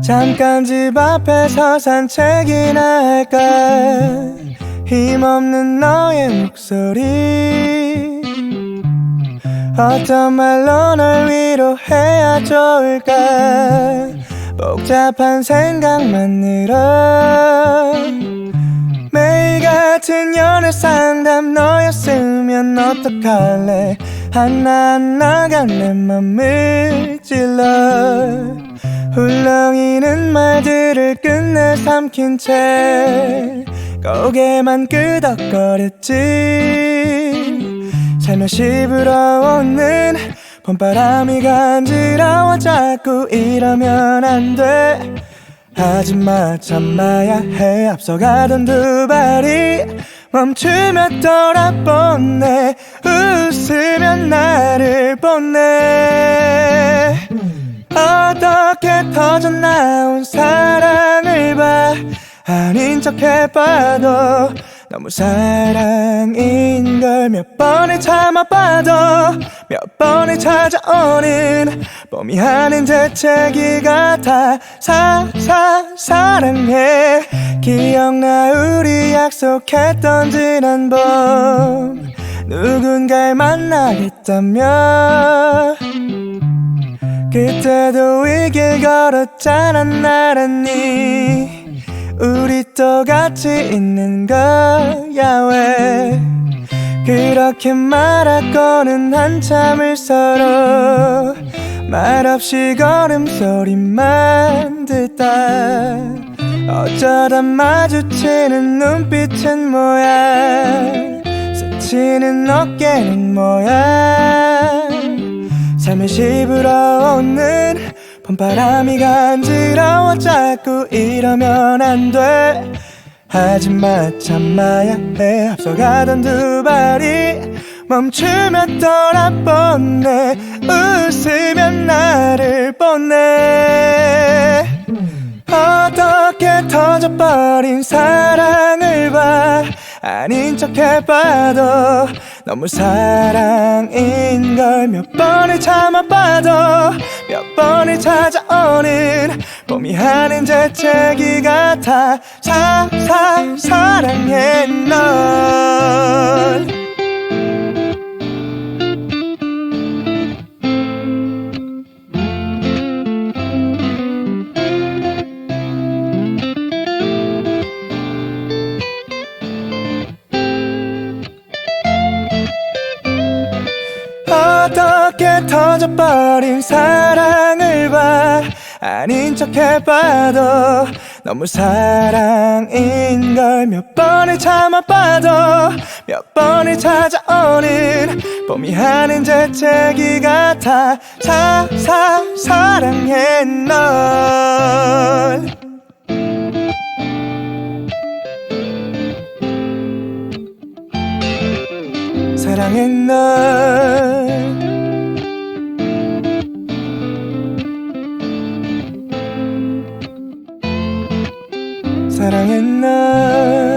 잠깐 집 앞에서 산책이나 할까. 힘없는 너의 목소리, 어떤 말로 널 위로해야 좋을까. 복잡한 생각만 늘어. 매일 같은 연애 상담 너였으면 어떡할래. 하나하나가 내 맘을 찔러. 훌렁이는 말들을 끝내 삼킨 채 고개만 끄덕거렸지. 살며시 불어오는 봄바람이 간지러워. 자꾸 이러면 안 돼. 하지마, 참아야 해. 앞서가던 두 발이 멈추며 돌아보네. 웃으면 나를 보네. 어떻게 터져나온 사랑을 봐. 아닌 척 해봐도 너무 사랑인 걸 몇 번을 참아봐도 몇 번을 찾아오는 봄이 하는 재채기 같아. 사랑해. 기억나 우리 약속했던 지난 봄. 누군가를 만나겠다며. 그때도 이 길 걸었잖아 나란히. 우리 또 같이 있는 거야 왜. 그렇게 말하고는 한참을 서로 말없이 걸음소리만 듣다. 어쩌다 마주치는 눈빛은 뭐야. 스치는 어깨는 뭐야. 살며시 불어오는 봄바람이 간지러워. 자꾸 이러면 안 돼. 하지마, 참아야 해. 앞서가던 두 발이 멈추며 돌아보네. 웃으면 나를 보네. 어떻게 터져버린 사랑을 봐. 아닌 척 해봐도 너무 사랑인 걸 몇 번을 참아봐도 몇 번을 찾아오는 봄이 하는 재채기 같아. 사랑해 널. 어떻게 터져버린 사랑을 봐. 아닌 척 해봐도 너무 사랑인 걸 몇 번을 참아봐도 몇 번을 찾아오는 봄이 하는 재채기 같아. 사랑해 널. 사랑해 널. 사랑해 널.